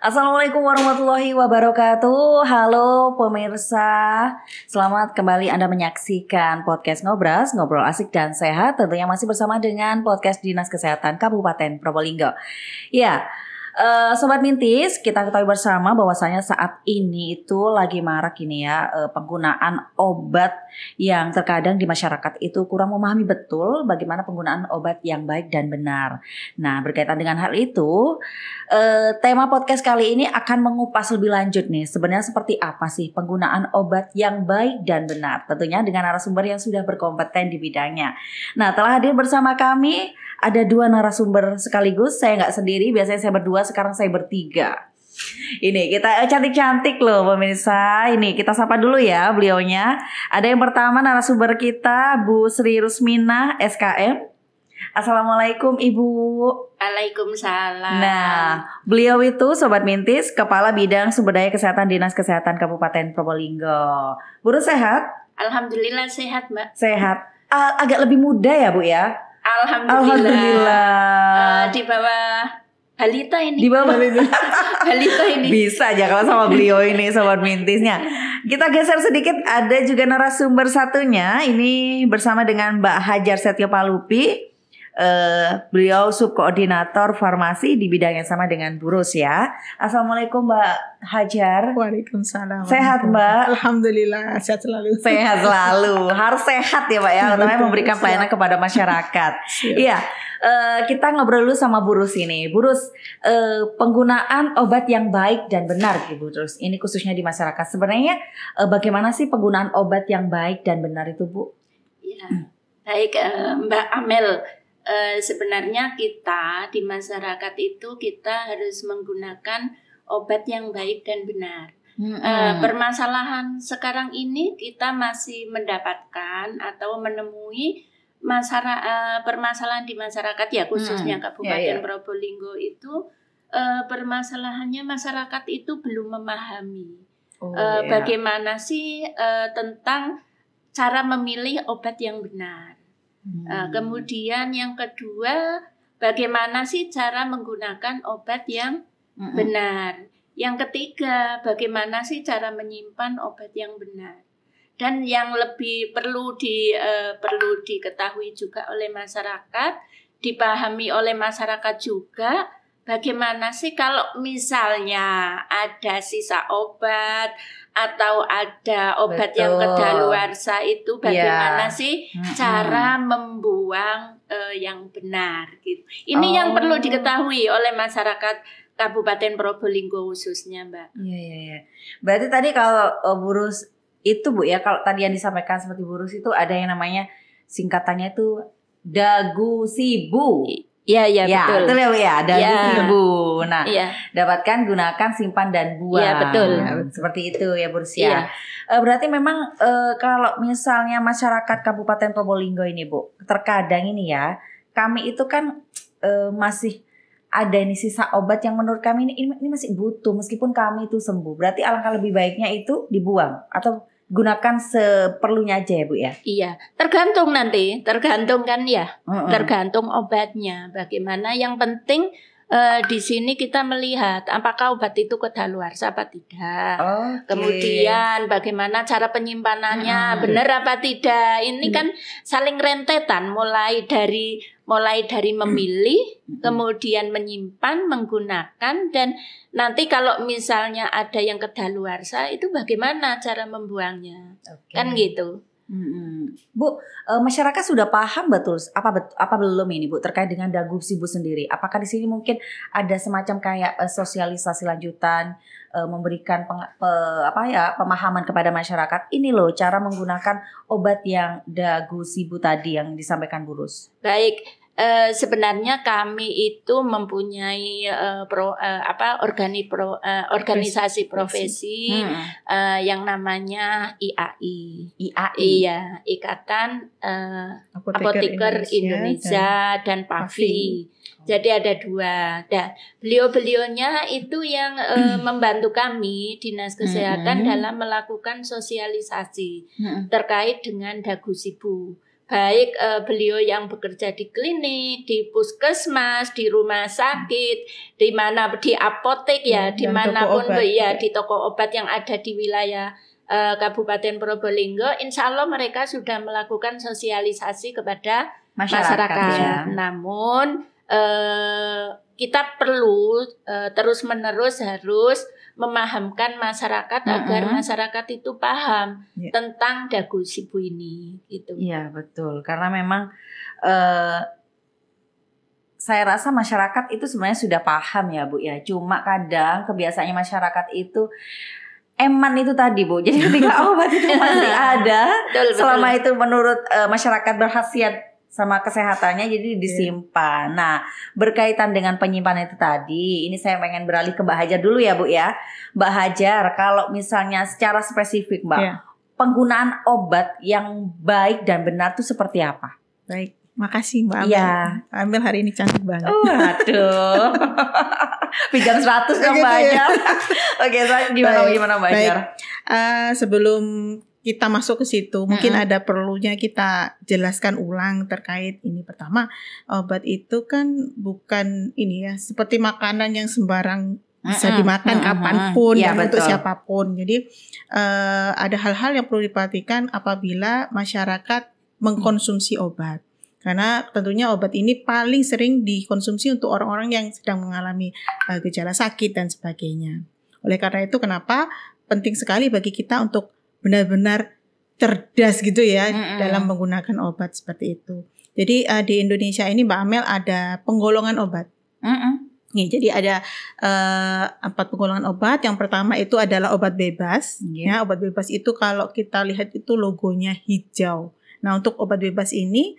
Assalamualaikum warahmatullahi wabarakatuh. Halo pemirsa, selamat kembali Anda menyaksikan podcast Ngobras, Ngobrol Asik dan Sehat. Tentunya masih bersama dengan podcast Dinas Kesehatan Kabupaten Probolinggo. Ya, Sobat Mintis, kita ketahui bersama bahwasanya saat ini itu lagi marak ini ya penggunaan obat yang terkadang di masyarakat itu kurang memahami betul bagaimana penggunaan obat yang baik dan benar. Nah, berkaitan dengan hal itu, tema podcast kali ini akan mengupas lebih lanjut nih sebenarnya seperti apa sih penggunaan obat yang baik dan benar. Tentunya dengan narasumber yang sudah berkompeten di bidangnya. Nah, telah hadir bersama kami ada dua narasumber sekaligus. Saya nggak sendiri, biasanya saya berdua, sekarang saya bertiga. Ini kita cantik-cantik loh pemirsa. Ini kita sapa dulu ya beliaunya. Ada yang pertama narasumber kita Bu Sri Rusmina SKM. Assalamualaikum Ibu. Waalaikumsalam. Nah, beliau itu Sobat Mintis, Kepala Bidang Sumber Daya Kesehatan Dinas Kesehatan Kabupaten Probolinggo. Bu Rus sehat? Alhamdulillah sehat Mbak. Sehat. Agak lebih muda ya Bu ya? Alhamdulillah. Di bawah balita ini. Di bawah balita ini. Bisa aja kalau sama beliau ini Sobat Mintisnya. Kita geser sedikit, ada juga narasumber satunya. Ini bersama dengan Mbak Hajar Setio Palupi. Beliau subkoordinator farmasi di bidang yang sama dengan Bu Rus ya. Assalamualaikum Mbak Hajar. Waalaikumsalam. Sehat Mbak? Alhamdulillah sehat selalu. Sehat selalu. Harus sehat ya Mbak ya, terutama memberikan pelayanan kepada masyarakat. Iya. Kita ngobrol dulu sama Bu Rus ini. Bu Rus, penggunaan obat yang baik dan benar Bu Rus. Ini khususnya di masyarakat. Sebenarnya bagaimana sih penggunaan obat yang baik dan benar itu Bu? Ya, baik Mbak Amel. Sebenarnya kita di masyarakat itu kita harus menggunakan obat yang baik dan benar. Permasalahan sekarang ini kita masih mendapatkan atau menemui permasalahan di masyarakat ya, khususnya Kabupaten Probolinggo itu permasalahannya masyarakat itu belum memahami bagaimana sih tentang cara memilih obat yang benar. Kemudian yang kedua, bagaimana sih cara menggunakan obat yang benar. Yang ketiga, bagaimana sih cara menyimpan obat yang benar. Dan yang lebih perlu diketahui juga oleh masyarakat, dipahami oleh masyarakat juga, bagaimana sih kalau misalnya ada sisa obat atau ada obat yang kedaluarsa itu bagaimana sih cara membuang yang benar gitu. Ini yang perlu diketahui oleh masyarakat Kabupaten Probolinggo khususnya Mbak. Iya. Berarti tadi kalau Bu Rus itu Bu ya, kalau tadi yang disampaikan seperti Bu Rus itu ada yang namanya singkatannya itu Dagusibu. Iya betul. Betul ya Bu ya, Dagusibu. Nah, dapatkan, gunakan, simpan dan buang. Iya betul. Seperti itu ya Bu Rus ya. Berarti memang kalau misalnya masyarakat Kabupaten Probolinggo ini Bu, terkadang ini ya, kami itu kan masih ada ini sisa obat yang menurut kami ini masih butuh meskipun kami itu sembuh. Berarti alangkah lebih baiknya itu dibuang atau gunakan seperlunya aja ya Bu ya? Iya, tergantung kan ya, tergantung obatnya. Bagaimana yang penting di sini kita melihat apakah obat itu kedaluarsa apa tidak. Kemudian bagaimana cara penyimpanannya, benar apa tidak. Ini kan saling rentetan mulai dari memilih, kemudian menyimpan, menggunakan, dan nanti kalau misalnya ada yang kedaluarsa itu bagaimana cara membuangnya. Kan gitu. Bu, masyarakat sudah paham betul apa belum ini Bu terkait dengan Dagusibu sendiri? Apakah di sini mungkin ada semacam kayak sosialisasi lanjutan, memberikan pemahaman kepada masyarakat? Ini loh cara menggunakan obat yang Dagusibu tadi yang disampaikan Bu Rus. Baik. Sebenarnya kami itu mempunyai organisasi profesi yang namanya IAI. Iya, Ikatan Apoteker Indonesia dan PAVI. Jadi ada dua. Dan beliau-beliaunya itu yang membantu kami Dinas Kesehatan dalam melakukan sosialisasi terkait dengan Dagusibu. baik beliau yang bekerja di klinik, di puskesmas, di rumah sakit, di mana di apotek ya, dimanapun ya, di toko obat yang ada di wilayah Kabupaten Probolinggo, insya Allah mereka sudah melakukan sosialisasi kepada masyarakat. Ya. Namun kita perlu terus-menerus harus memahamkan masyarakat agar masyarakat itu paham tentang dagu sibu ini gitu. Iya, betul. Karena memang saya rasa masyarakat itu sebenarnya sudah paham ya, Bu ya. Cuma kadang kebiasaannya masyarakat itu eman itu tadi, Bu. Jadi ketika obat itu masih ada, selama itu menurut masyarakat berkhasiat sama kesehatannya, jadi disimpan. Nah, berkaitan dengan penyimpanan itu tadi, ini saya pengen beralih ke Mbak Hajar dulu ya, Bu ya. Mbak Hajar, kalau misalnya secara spesifik, Mbak, penggunaan obat yang baik dan benar itu seperti apa? Baik, makasih Mbak Amel. Iya. Amel hari ini cantik banget. Waduh. Pijam 100 dong Mbak Hajar. Oke, gimana Mbak Hajar? Sebelum kita masuk ke situ, mungkin ada perlunya kita jelaskan ulang terkait ini. Pertama, obat itu kan bukan ini ya, seperti makanan yang sembarang bisa dimakan kapanpun dan untuk siapapun. Jadi ada hal-hal yang perlu diperhatikan apabila masyarakat mengkonsumsi obat. Karena tentunya obat ini paling sering dikonsumsi untuk orang-orang yang sedang mengalami gejala sakit dan sebagainya. Oleh karena itu kenapa penting sekali bagi kita untuk benar-benar cerdas gitu ya dalam menggunakan obat seperti itu. Jadi di Indonesia ini Mbak Amel ada penggolongan obat. Nih, jadi ada 4 penggolongan obat. Yang pertama itu adalah obat bebas. Ya, obat bebas itu kalau kita lihat itu logonya hijau. Nah, untuk obat bebas ini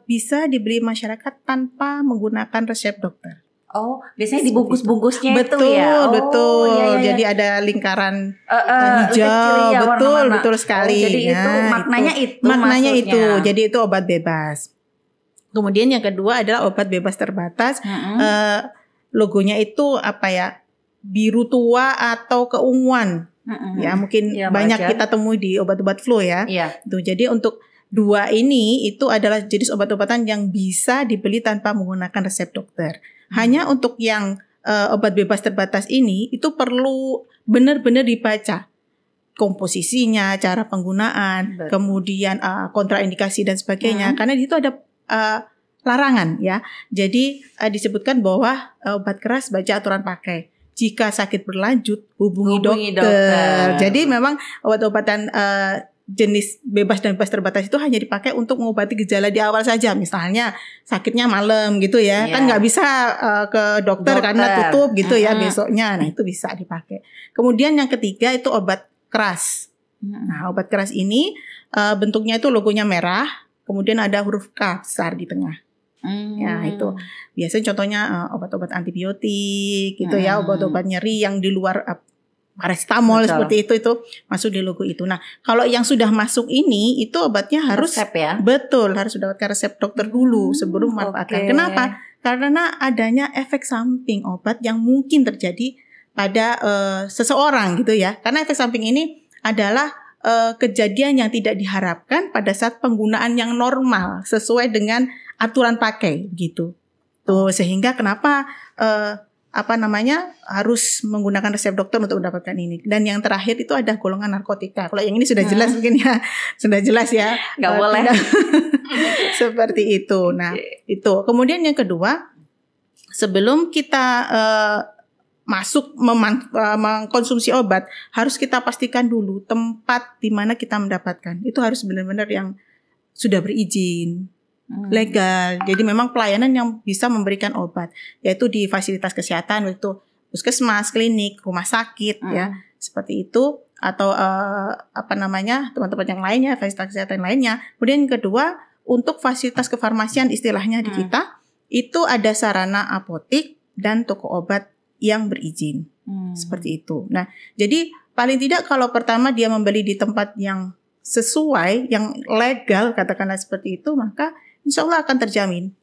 bisa dibeli masyarakat tanpa menggunakan resep dokter. Oh, biasanya dibungkus-bungkusnya betul, itu ya. Betul. Iya. Jadi ada lingkaran hijau, ya, betul sekali. Jadi itu maknanya itu. Jadi itu obat bebas. Kemudian yang kedua adalah obat bebas terbatas. Logonya itu apa ya? Biru tua atau keunguan. Ya, mungkin banyak kita temui di obat-obat flu ya. Tuh, jadi untuk dua ini itu adalah jenis obat-obatan yang bisa dibeli tanpa menggunakan resep dokter. Hanya untuk yang obat bebas terbatas ini itu perlu benar-benar dibaca komposisinya, cara penggunaan, kemudian kontraindikasi dan sebagainya. Karena di situ ada larangan ya. Jadi disebutkan bahwa obat keras baca aturan pakai. Jika sakit berlanjut hubungi dokter. Jadi memang obat-obatan jenis bebas dan bebas terbatas itu hanya dipakai untuk mengobati gejala di awal saja. Misalnya sakitnya malam gitu ya, kan nggak bisa ke dokter karena tutup gitu ya besoknya. Nah itu bisa dipakai. Kemudian yang ketiga itu obat keras. Nah obat keras ini bentuknya itu logonya merah, kemudian ada huruf K besar di tengah. Ya itu biasanya contohnya obat-obat antibiotik gitu ya, obat-obat nyeri yang di luar paracetamol seperti itu masuk di logo itu. Nah, kalau yang sudah masuk ini itu obatnya harus resep ya. Betul, harus mendapatkan resep dokter dulu sebelum memanfaatkan. Kenapa? Karena adanya efek samping obat yang mungkin terjadi pada seseorang gitu ya. Karena efek samping ini adalah kejadian yang tidak diharapkan pada saat penggunaan yang normal sesuai dengan aturan pakai gitu. Tuh sehingga kenapa harus menggunakan resep dokter untuk mendapatkan ini. Dan yang terakhir itu ada golongan narkotika. Kalau yang ini sudah jelas mungkin ya, sudah jelas ya. Nggak boleh. Seperti itu. Nah, itu. Kemudian yang kedua, sebelum kita masuk mengkonsumsi obat, harus kita pastikan dulu tempat di mana kita mendapatkan. Itu harus benar-benar yang sudah berizin. Legal. Jadi memang pelayanan yang bisa memberikan obat yaitu di fasilitas kesehatan, yaitu puskesmas, klinik, rumah sakit ya, seperti itu atau teman-teman yang lainnya, fasilitas kesehatan lainnya. Kemudian yang kedua, untuk fasilitas kefarmasian istilahnya di kita itu ada sarana apotik dan toko obat yang berizin. Seperti itu. Nah, jadi paling tidak kalau pertama dia membeli di tempat yang sesuai, yang legal katakanlah seperti itu, maka insya Allah akan terjamin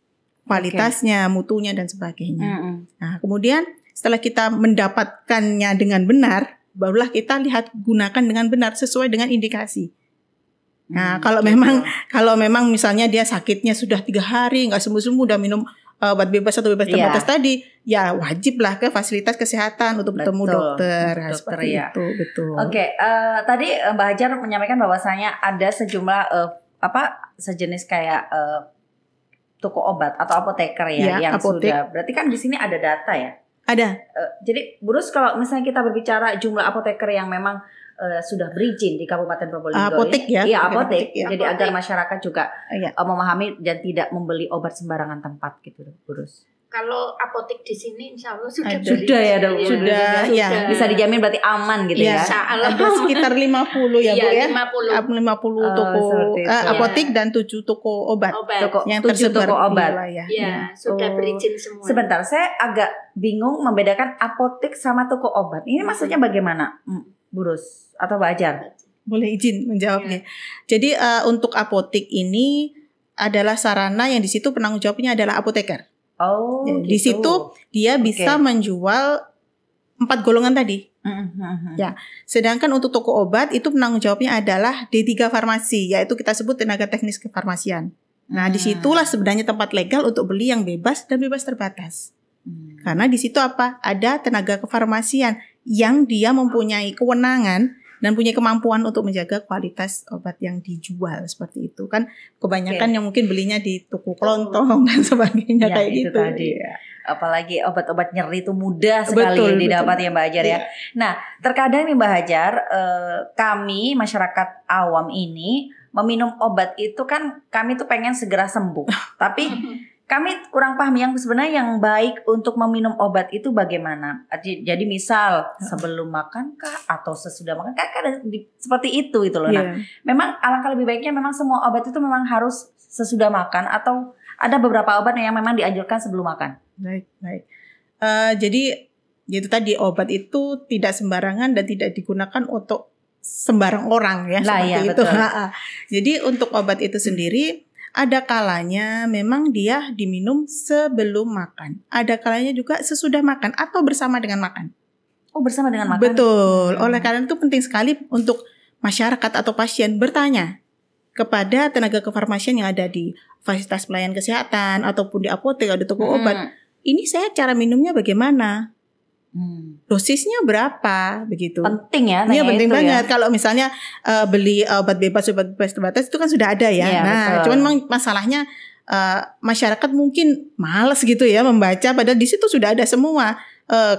kualitasnya, mutunya dan sebagainya. Nah, kemudian setelah kita mendapatkannya dengan benar, barulah kita lihat gunakan dengan benar sesuai dengan indikasi. Nah, kalau memang misalnya dia sakitnya sudah 3 hari nggak sembuh-sembuh, udah minum obat bebas atau bebas terbatas tadi, ya wajiblah ke fasilitas kesehatan untuk bertemu dokter. Seperti itu, betul. Oke, tadi Mbak Hajar menyampaikan bahwasanya ada sejumlah sejenis kayak toko obat atau apoteker yang apotek. Sudah. Berarti kan di sini ada data ya? Ada. Jadi Burus, kalau misalnya kita berbicara jumlah apoteker yang memang sudah berizin di Kabupaten Probolinggo, apotek ya? Iya, apotek. Jadi agar masyarakat juga memahami dan tidak membeli obat sembarangan tempat gitu, Burus. Kalau apotek di sini insya Allah sudah ya dok, sudah ya. Bisa dijamin berarti aman gitu ya. Ada sekitar 50 ya Bu ya. 50 toko apotek dan 7 toko obat. Yang 7 toko obat. Ya, sudah berizin semua. Sebentar, saya agak bingung membedakan apotek sama toko obat. Ini maksudnya bagaimana, Burus atau Mbak Hajar? Boleh izin menjawabnya. Jadi untuk apotek ini adalah sarana yang di situ penanggung jawabnya adalah apoteker. Oh, ya, gitu. Di situ dia bisa menjual 4 golongan tadi. Ya, sedangkan untuk toko obat itu penanggung jawabnya adalah D3 farmasi, yaitu kita sebut tenaga teknis kefarmasian. Nah, disitulah sebenarnya tempat legal untuk beli yang bebas dan bebas terbatas. Karena di situ ada tenaga kefarmasian yang dia mempunyai kewenangan dan punya kemampuan untuk menjaga kualitas obat yang dijual, seperti itu kan. Kebanyakan yang mungkin belinya di toko kelontong dan sebagainya kayak gitu tadi. Apalagi obat-obat nyeri itu mudah sekali didapat ya Mbak Hajar ya. Nah, terkadang nih Mbak Hajar, kami masyarakat awam ini meminum obat itu kan kami tuh pengen segera sembuh. Tapi kami kurang paham yang sebenarnya yang baik untuk meminum obat itu bagaimana. Jadi misal sebelum makan kah atau sesudah makan kah, seperti itu loh. Nah, memang alangkah lebih baiknya memang semua obat itu memang harus sesudah makan atau ada beberapa obat yang memang dianjurkan sebelum makan. Baik. Jadi itu tadi, obat itu tidak sembarangan dan tidak digunakan untuk sembarang orang ya, seperti itu. Jadi untuk obat itu sendiri ada kalanya memang dia diminum sebelum makan. Ada kalanya juga sesudah makan atau bersama dengan makan. Oh, bersama dengan makan. Betul. Oleh karena itu penting sekali untuk masyarakat atau pasien bertanya kepada tenaga kefarmasian yang ada di fasilitas pelayanan kesehatan ataupun di apotek atau di toko obat. Ini saya cara minumnya bagaimana? Dosisnya berapa begitu? Penting ya. Iya, penting banget. Kalau misalnya beli obat bebas terbatas itu kan sudah ada ya. Nah, cuman memang masalahnya masyarakat mungkin malas gitu ya membaca, padahal di situ sudah ada semua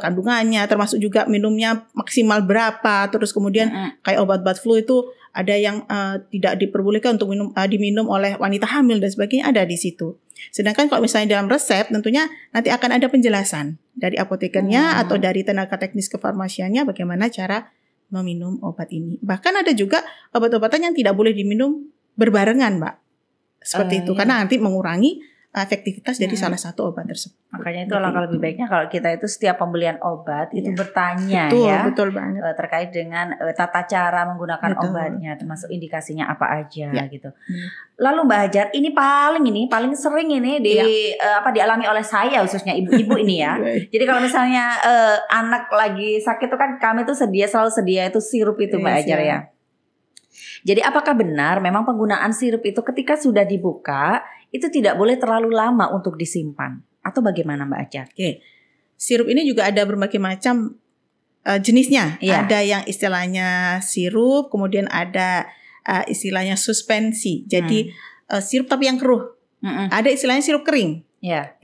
kandungannya, termasuk juga minumnya maksimal berapa. Terus kemudian kayak obat flu itu ada yang tidak diperbolehkan untuk diminum oleh wanita hamil dan sebagainya, ada di situ. Sedangkan kalau misalnya dalam resep tentunya nanti akan ada penjelasan dari apotekernya atau dari tenaga teknis kefarmasiannya bagaimana cara meminum obat ini. Bahkan ada juga obat-obatan yang tidak boleh diminum berbarengan, Mbak. Seperti itu, karena nanti mengurangi efektivitas dari salah satu obat tersebut. Makanya itu alangkah lebih baiknya kalau kita itu setiap pembelian obat itu bertanya betul banget. Terkait dengan tata cara menggunakan obatnya, termasuk indikasinya apa aja gitu. Lalu Mbak Hajar, ini paling sering ini dialami oleh saya khususnya ibu-ibu ini ya. Jadi kalau misalnya anak lagi sakit itu kan kami tuh selalu sedia itu sirup itu Mbak Hajar ya. Jadi apakah benar memang penggunaan sirup itu ketika sudah dibuka itu tidak boleh terlalu lama untuk disimpan atau bagaimana Mbak Hajar? Sirup ini juga ada berbagai macam jenisnya. Ada yang istilahnya sirup, kemudian ada istilahnya suspensi. Jadi sirup tapi yang keruh. Ada istilahnya sirup kering. Ya,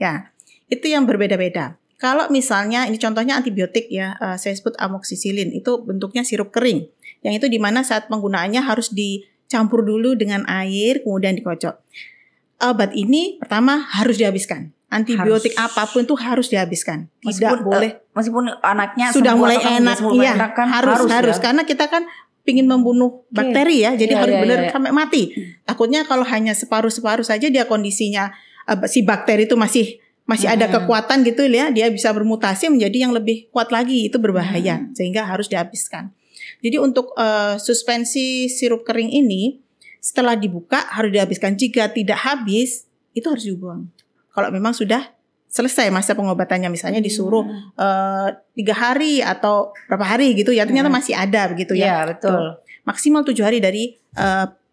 itu yang berbeda-beda. Kalau misalnya ini contohnya antibiotik ya, saya sebut amoksisilin, itu bentuknya sirup kering. Yang itu dimana saat penggunaannya harus dicampur dulu dengan air, kemudian dikocok. Obat ini pertama harus dihabiskan. Antibiotik apapun itu harus dihabiskan. Tidak boleh. Meskipun anaknya sudah mulai enak, harus karena kita kan pingin membunuh bakteri ya, jadi harus benar sampai mati. Takutnya kalau hanya separuh-separuh saja dia kondisinya si bakteri itu masih ada kekuatan gitu ya, dia bisa bermutasi menjadi yang lebih kuat lagi, itu berbahaya sehingga harus dihabiskan. Jadi untuk suspensi sirup kering ini setelah dibuka harus dihabiskan. Jika tidak habis itu harus dibuang. Kalau memang sudah selesai masa pengobatannya, misalnya disuruh 3 hari atau berapa hari gitu ya, ternyata masih ada begitu ya. Iya, betul. Maksimal 7 hari dari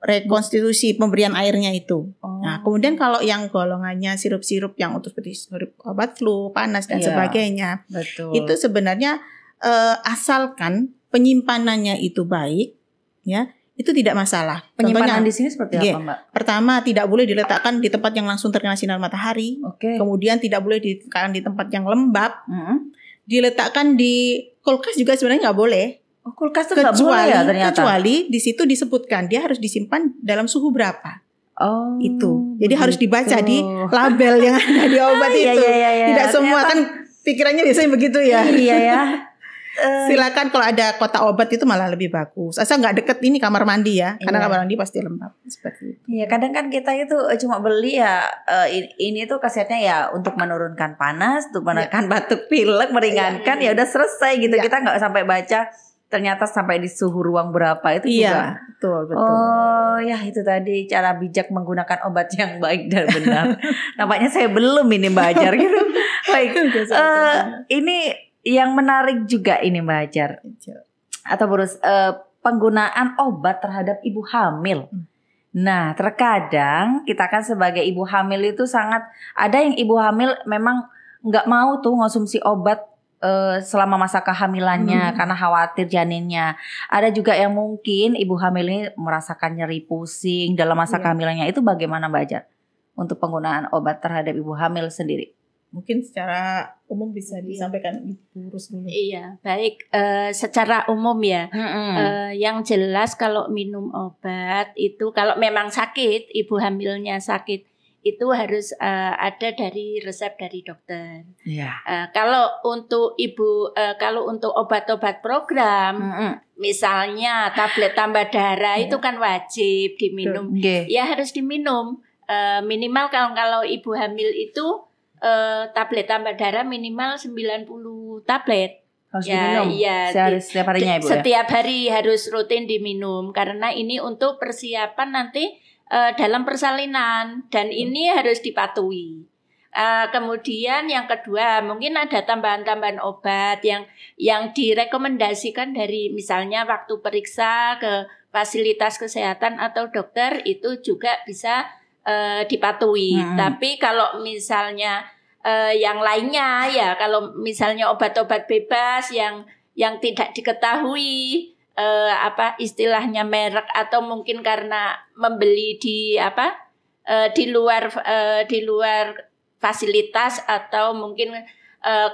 rekonstitusi pemberian airnya itu. Nah, kemudian kalau yang golongannya sirup-sirup yang untuk seperti sirup obat flu, panas dan sebagainya, itu sebenarnya asalkan penyimpanannya itu baik, ya, itu tidak masalah. Penyimpanan di sini seperti apa, Mbak? Pertama, tidak boleh diletakkan di tempat yang langsung terkena sinar matahari. Kemudian tidak boleh diletakkan di tempat yang lembab. Diletakkan di kulkas juga sebenarnya nggak boleh. Kulkas itu nggak boleh ya ternyata. Kecuali di situ disebutkan dia harus disimpan dalam suhu berapa. Itu. Jadi harus dibaca di label yang ada di obat itu. Tidak semua kan pikirannya biasanya begitu ya. Iya ya. Silakan kalau ada kotak obat itu malah lebih bagus. Asal nggak deket ini kamar mandi ya, karena kamar mandi pasti lembab seperti itu. Iya, kadang kan kita itu cuma beli ya ini tuh kasetnya ya untuk menurunkan panas, untuk menekan batuk pilek, meringankan, ya udah selesai gitu. Kita nggak sampai baca ternyata sampai di suhu ruang berapa itu juga. Betul. Oh ya, itu tadi cara bijak menggunakan obat yang baik dan benar. Nampaknya saya belum ini Mbak Ajar gitu. Baik. Ini yang menarik juga ini Mbak Ajar atau Burus, penggunaan obat terhadap ibu hamil. Nah, terkadang kita kan sebagai ibu hamil itu sangat, ada yang ibu hamil memang nggak mau tuh konsumsi obat selama masa kehamilannya karena khawatir janinnya. Ada juga yang mungkin ibu hamil ini merasakan nyeri pusing dalam masa kehamilannya. Itu bagaimana Mbak Ajar untuk penggunaan obat terhadap ibu hamil sendiri? Mungkin secara umum bisa disampaikan Ibu Rus dulu. Iya, baik. Secara umum ya, yang jelas kalau minum obat itu kalau memang sakit, ibu hamilnya sakit, itu harus ada dari resep dari dokter. Kalau untuk kalau untuk obat-obat program, misalnya tablet tambah darah itu kan wajib diminum. Ya harus diminum. Minimal kalau ibu hamil itu tablet tambah darah minimal 90 tablet. Harus diminum setiap harinya Ibu Setiap hari harus rutin diminum karena ini untuk persiapan nanti dalam persalinan dan ini harus dipatuhi. Kemudian yang kedua mungkin ada tambahan-tambahan obat yang direkomendasikan dari misalnya waktu periksa ke fasilitas kesehatan atau dokter itu juga bisa dipatuhi. Tapi kalau misalnya yang lainnya ya kalau misalnya obat-obat bebas yang tidak diketahui istilahnya merek atau mungkin karena membeli di luar fasilitas atau mungkin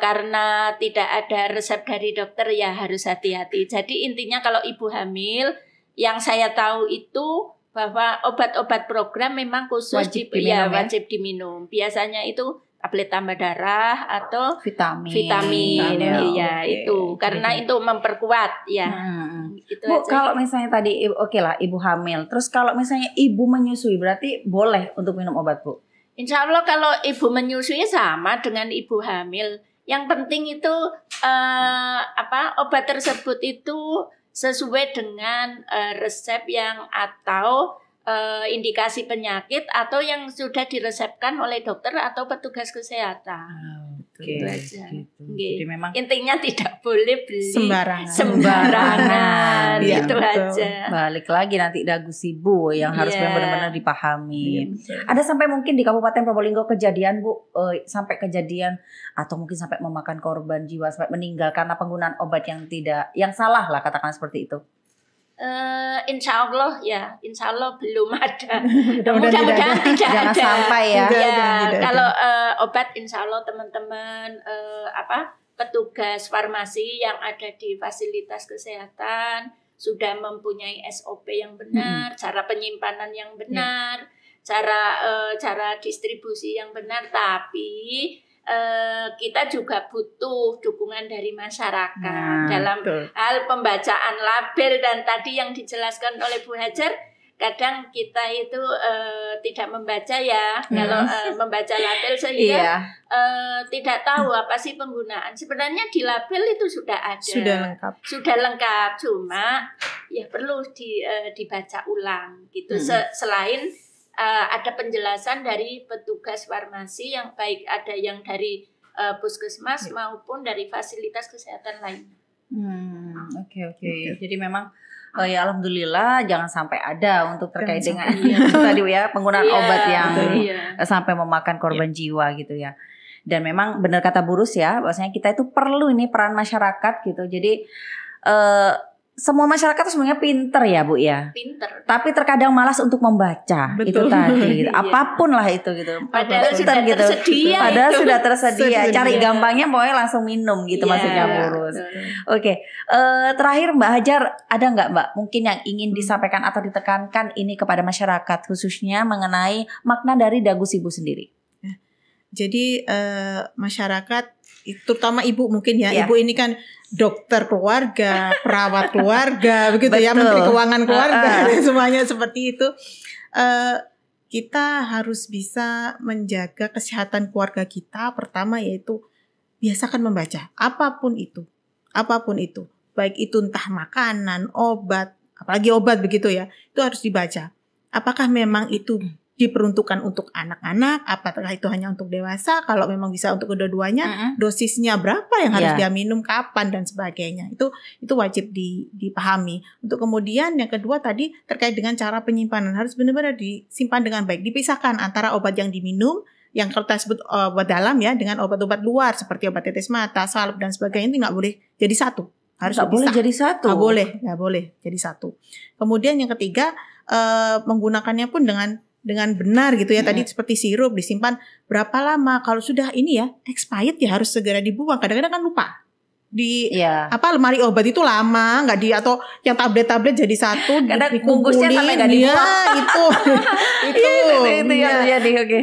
karena tidak ada resep dari dokter ya harus hati-hati. Jadi intinya kalau ibu hamil yang saya tahu itu bahwa obat-obat program memang khusus wajib diminum. Biasanya itu tablet tambah darah atau vitamin. Iya, itu karena itu memperkuat ya. Itu Bu, aja. kalau misalnya tadi ibu hamil, terus kalau misalnya ibu menyusui berarti boleh untuk minum obat, Bu? Insya Allah kalau ibu menyusui sama dengan ibu hamil. Yang penting itu obat tersebut itu sesuai dengan resep yang atau indikasi penyakit atau yang sudah diresepkan oleh dokter atau petugas kesehatan. Gitu aja. Jadi memang intinya tidak boleh beli Ya, sembarangan. Itu aja. Balik lagi nanti dagu sibu yang harus benar-benar dipahami. Ada sampai mungkin di Kabupaten Probolinggo kejadian Bu, sampai kejadian atau mungkin sampai memakan korban jiwa sampai meninggal karena penggunaan obat yang salah lah katakan seperti itu. Insya Allah belum ada. Mudah-mudahan tidak ada. Jangan sampai ya. Kalau obat insya Allah teman-teman petugas farmasi yang ada di fasilitas kesehatan sudah mempunyai SOP yang benar, cara penyimpanan yang benar, cara distribusi yang benar. Tapi kita juga butuh dukungan dari masyarakat dalam hal pembacaan label dan tadi yang dijelaskan oleh Bu Hajar. Kadang kita itu tidak membaca ya, kalau membaca label sehingga tidak tahu apa sih penggunaan. Sebenarnya di label itu sudah ada, sudah lengkap, cuma ya perlu dibaca ulang gitu. Selain ada penjelasan dari petugas farmasi yang baik ada yang dari puskesmas maupun dari fasilitas kesehatan lain. Oke. Jadi memang ya alhamdulillah jangan sampai ada untuk terkait dengan itu tadi ya penggunaan obat yang sampai memakan korban jiwa gitu ya. Dan memang benar kata Bu Rus ya, bahwasanya kita itu perlu ini peran masyarakat gitu. Jadi semua masyarakat itu sebenarnya pinter ya Bu ya. Pinter. Tapi terkadang malas untuk membaca. Betul. Itu tadi. Gitu. Apapun lah itu gitu. Padahal sudah gitu. Tersedia. Padahal sudah tersedia. Cari gampangnya pokoknya langsung minum gitu maksudnya Bu Rus. Oke. Terakhir Mbak Hajar, ada nggak Mbak mungkin yang ingin disampaikan atau ditekankan ini kepada masyarakat khususnya mengenai makna dari dagu sibu sendiri? Jadi masyarakat, terutama ibu mungkin ya, ibu ini kan dokter keluarga, perawat keluarga, begitu ya, menteri keuangan keluarga, semuanya seperti itu. Kita harus bisa menjaga kesehatan keluarga kita. Pertama yaitu biasakan membaca, apapun itu, baik itu entah makanan, obat, apalagi obat begitu ya, itu harus dibaca. Apakah memang itu diperuntukkan untuk anak-anak, apakah itu hanya untuk dewasa, kalau memang bisa untuk kedua-duanya, dosisnya berapa yang harus dia minum, kapan dan sebagainya. Itu wajib dipahami. Untuk kemudian yang kedua tadi terkait dengan cara penyimpanan, harus benar-benar disimpan dengan baik, dipisahkan antara obat yang diminum, yang kita sebut obat dalam ya, dengan obat-obat luar seperti obat tetes mata, salep dan sebagainya, itu nggak boleh jadi satu. Harus nggak boleh jadi satu. Nggak boleh jadi satu. Kemudian yang ketiga, menggunakannya pun dengan benar gitu ya. Tadi seperti sirup disimpan berapa lama, kalau sudah ini ya expired ya harus segera dibuang. Kadang-kadang kan lupa di lemari obat itu lama nggak atau yang tablet jadi satu, kadang bungkusnya sampai nggak dibuang.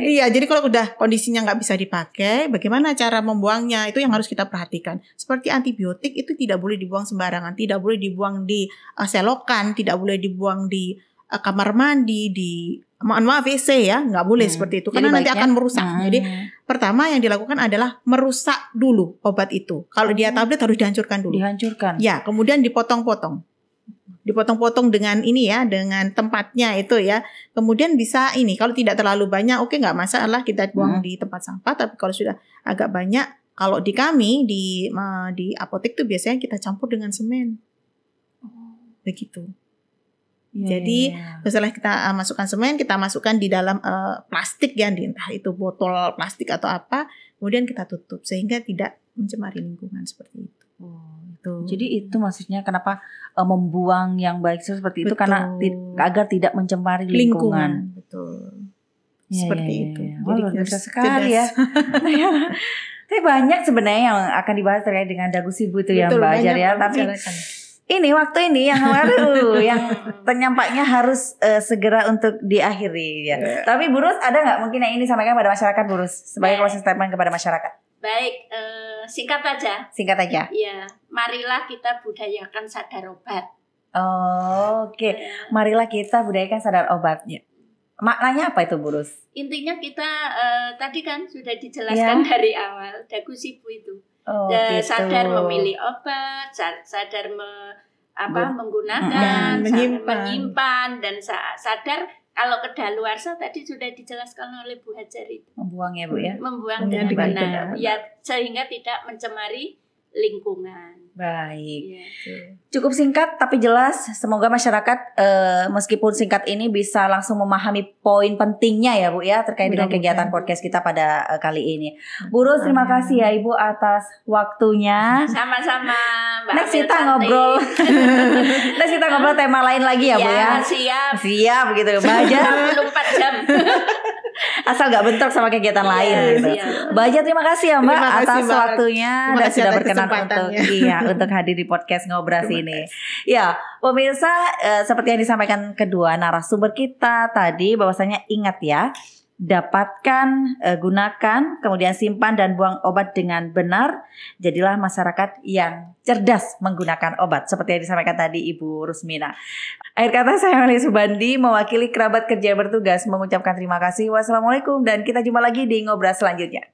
Iya, jadi kalau udah kondisinya nggak bisa dipakai, bagaimana cara membuangnya, itu yang harus kita perhatikan. Seperti antibiotik itu tidak boleh dibuang sembarangan, tidak boleh dibuang di selokan, tidak boleh dibuang di kamar mandi, di maaf WC ya, nggak boleh seperti itu karena nanti akan merusak. Jadi pertama yang dilakukan adalah merusak dulu obat itu. Kalau dia tablet harus dihancurkan dulu. Ya, kemudian dipotong-potong dengan ini ya, dengan tempatnya itu ya. Kemudian bisa ini, kalau tidak terlalu banyak, oke nggak masalah kita buang di tempat sampah. Tapi kalau sudah agak banyak, kalau di kami di apotek tuh biasanya kita campur dengan semen, begitu. Jadi setelah kita masukkan semen, kita masukkan di dalam plastik ya, entah itu botol plastik atau apa, kemudian kita tutup sehingga tidak mencemari lingkungan seperti itu. Jadi itu maksudnya kenapa membuang yang baik seperti itu, karena agar tidak mencemari lingkungan. Betul. Seperti itu. Jadi luar biasa sekali ya. Tapi banyak sebenarnya yang akan dibahas terkait dengan dagu sibu itu ya Mbak Hajar ya. Tapi ini waktu ini yang yang ternampaknya harus segera untuk diakhiri ya. Tapi Bu Rus, ada nggak mungkin yang ini disampaikan pada masyarakat, Bu Rus, sebagai closing statement kepada masyarakat? Baik, singkat aja. Iya, marilah kita budayakan sadar obat. Oke. Marilah kita budayakan sadar obat. Maknanya apa itu Bu Rus? Intinya kita tadi kan sudah dijelaskan dari awal, dagu sibu itu. Gitu. Sadar memilih obat, sadar menggunakan, menyimpan, dan sadar kalau kedaluarsa tadi sudah dijelaskan oleh Bu Hajar itu. Membuang ya Bu ya? Membuang dengan benar. Ya, sehingga tidak mencemari lingkungan. Baik. Cukup singkat tapi jelas. Semoga masyarakat meskipun singkat ini bisa langsung memahami poin pentingnya ya Bu ya, terkait dengan kegiatan podcast kita pada kali ini. Bu Rus, terima kasih ya Ibu atas waktunya. Sama-sama Mbak. Next kita ngobrol. Next kita ngobrol tema lain lagi ya Bu ya. Siap gitu. Mbak Hajar 24 jam. Asal gak bentrok sama kegiatan lain gitu. Mbak Hajar, terima kasih ya Mbak atas waktunya dan sudah berkenan untuk hadir di podcast Ngobras ini. Ya, pemirsa, seperti yang disampaikan kedua narasumber kita tadi, bahwasanya ingat ya, dapatkan, gunakan, kemudian simpan dan buang obat dengan benar. Jadilah masyarakat yang cerdas menggunakan obat, seperti yang disampaikan tadi Ibu Rusmina. Akhir kata, saya Meli Subandi mewakili kerabat kerja yang bertugas mengucapkan terima kasih. Wassalamualaikum, dan kita jumpa lagi di Ngobras selanjutnya.